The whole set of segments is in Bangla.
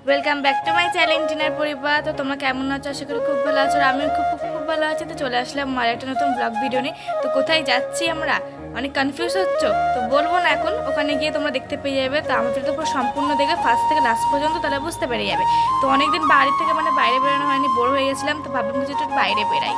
Welcome back to my channel টিনার পরিবার। তো তোমরা কেমন আছো? আশা করি খুব ভালো আছো। আর আমিও খুব খুব খুব ভালো আছি। তো চলে আসলাম আমার একটা নতুন ব্লগ ভিডিও নিয়ে। তো কোথায় যাচ্ছি আমরা, অনেক কনফিউজ হচ্ছ, তো বলবো না এখন, ওখানে গিয়ে তোমরা দেখতে পেয়ে যাবে। তো আমার ভিডিও পুরো সম্পূর্ণ দেখে ফার্স্ট থেকে লাস্ট পর্যন্ত তাহলে বুঝতে পেরে যাবে। তো অনেকদিন বাড়ি থেকে বাইরে বেরোনো হয়নি, বোর হয়ে গেছিলাম, তো ভাবলাম যে একটু বাইরে বেরাই।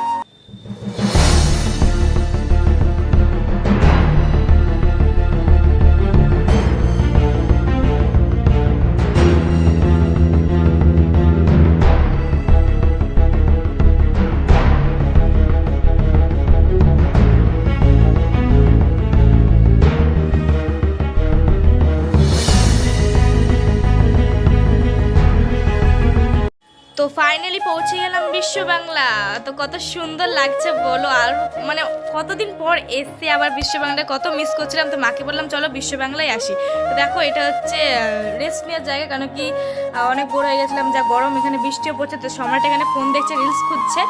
তো ফাইনালি পৌঁছে গেলাম বিশ্ব বাংলা। তো কত সুন্দর লাগছে বলো। আর কতদিন পর এসছি আবার বিশ্ব বাংলায়, কত মিস করছিলাম। তো মাকে বললাম চলো বিশ্ব বাংলায় আসি। তো দেখো এটা হচ্ছে রেস্ট নেওয়ার জায়গা, কেন কি অনেক বোর হয়ে গেছিলাম, যা গরম, এখানে বৃষ্টিও পড়ছে। তো সম্রাট এখানে ফোন দেখছে, রিলস খুঁজছে।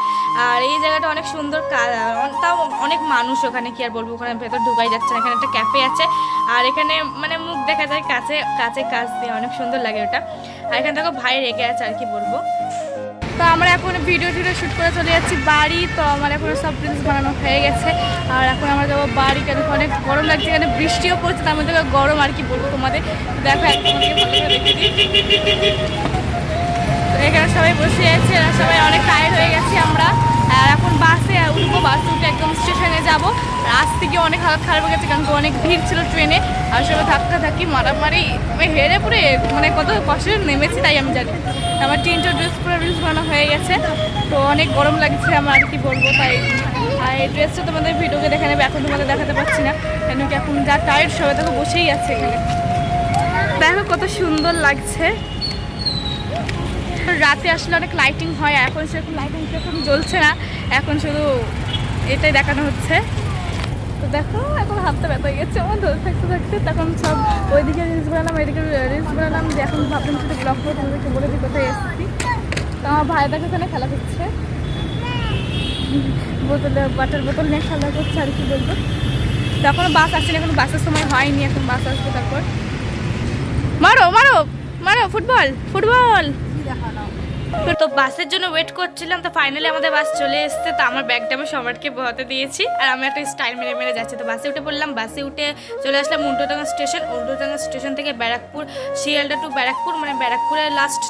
আর এই জায়গাটা অনেক সুন্দর, তাও অনেক মানুষ, ওখানে কি আর বলবো, ওখানে ভেতর ঢুকাই যাচ্ছে না। এখানে একটা ক্যাফে আছে, আর এখানে মুখ দেখা যায় কাছে কাছে, কাছ দিয়ে অনেক সুন্দর লাগে ওটা। আর এখানে দেখো ভাই রেখে আছে, আর কি বলবো। তো আমরা এখন ভিডিও শ্যুট করে চলে যাচ্ছি বাড়ি। তো আমার এখন সব রিলস বানানো হয়ে গেছে, আর এখন আমরা যাবো বাড়ি। কেন অনেক গরম লাগছে, এখানে বৃষ্টিও পড়ছে, তার মধ্যে গরম, আর কি বলবো তোমাদের। দেখো একদম তো এখানে সবাই বসে আছে, সবাই অনেক টায়ার্ড হয়ে গেছি আমরা। আর এখন বাসে উঠবো, বাসে উঠে একদম স্টেশনে যাবো। আজ থেকে অনেক হালত খারাপ হয়ে গেছে, কারণ অনেক ভিড় ছিল ট্রেনে, আর সবাই ধাক্কি মারামারি, হেরে পুরে কত কষ্টে নেমেছি, তাই আমি জানি। আমার 3টা ড্রেস পুরো রিলস বানানো হয়ে গেছে। তো অনেক গরম লাগছে আমার, আর কি বলবো। তাই আর এই ড্রেসটা তোমাদের ভিডিওকে দেখে নেবে, এখন তোমাদের দেখাতে পারছি না, কেন কি এখন যা টায়ার্ড সবাই দেখো বসেই আছে এখানে। দেখো কত সুন্দর লাগছে। রাতে আসলে অনেক লাইটিং হয়, এখন সেরকম লাইটিং সেরকম জ্বলছে না, এখন শুধু এটাই দেখানো হচ্ছে। তো দেখো এখন হাতটা ব্যথা হয়ে গেছে আমার, ধরে থাকতে থাকতে। তখন সব ওইদিকে রিলস বানালাম, এদিকে রিলস বানালাম, যে এখন ভাবলাম শুধু ব্লগ করে তোমাদেরকে বলে দিই কোথায় এসেছি। তো আমার ভাই দেখো ওখানে খেলা করছে, ওয়াটার বোতল নিয়ে খেলা করছে, আর কি বলবো। তো এখনো বাস আসছে না, এখন বাসের সময় হয়নি, এখন বাস আসবে। তারপর মারো মারো মারো, ফুটবল ফুটবল। তো বাসের জন্য ওয়েট করছিলাম। তো ফাইনালি আমাদের বাস চলে এসেছে। তো আমার ব্যাগটা আমি সম্রাটকে বহাতে দিয়েছি, আর আমি একটা স্টাইল মেরে মেরে যাচ্ছি। তো বাসে উঠে পড়লাম, বাসে উঠে চলে আসলাম উল্টোডাঙ্গা স্টেশন। উল্টোডাঙ্গা স্টেশন থেকে ব্যারাকপুর, শিয়ালদা টু ব্যারাকপুর, ব্যারাকপুরের লাস্ট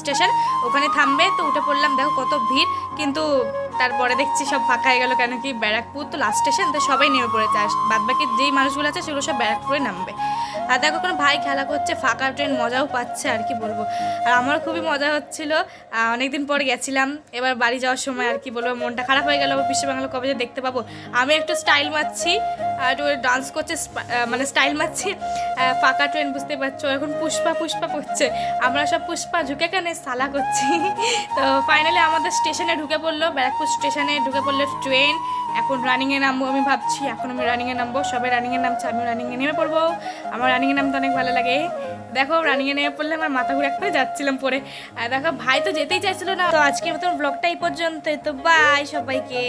স্টেশন, ওখানে থামবে। তো উঠে পড়লাম, দেখো কত ভিড়, কিন্তু তারপরে দেখছি সব ফাঁকা হয়ে গেল, কেন কি ব্যারাকপুর তো লাস্ট স্টেশন, তো সবাই নেমে পড়েছে। আর বাদবাকি যেই মানুষগুলো আছে সেগুলো সব ব্যারাকপুরে নামবে। আর দেখো কোনো ভাই খেলা করছে, ফাঁকা ট্রেন, মজাও পাচ্ছে, আর কি বলবো। আর আমার খুবই মজা হচ্ছিল, অনেকদিন পর গেছিলাম। এবার বাড়ি যাওয়ার সময়, আর কি বলবো, মনটা খারাপ হয়ে গেল, বিশ্ব বাংলা কবে যে দেখতে পাবো। আমি একটু স্টাইল মারছি, আর একটু ডান্স করছে, স্টাইল মারছি। ফাঁকা ট্রেন, বুঝতে পারছো, এখন পুষ্পা পুষ্পা করছে, আমরা সব পুষ্পা ঝুঁকে কানে সালা করছি। তো ফাইনালি আমাদের স্টেশনে ঢুকে পড়লো, ব্যারাকপুর স্টেশনে ঢুকে পড়লো ট্রেন। এখন রানিংয়ে নামবো আমি ভাবছি, এখন আমি রানিংয়ে নামবো, সবাই রানিংয়ে নামছে, আমিও রানিংয়ে নেমে পড়বো। আমার রানিংয়ে নামতে অনেক ভালো লাগে। দেখো রানিংয়ে নেমে পড়লে আমার মাথা ঘুরে করে যাচ্ছিলাম পরে। আর দেখো ভাই তো যেতেই চাইছিল না। তো আজকের মতন ব্লগটা এই পর্যন্ত। তো বাই সবাইকে।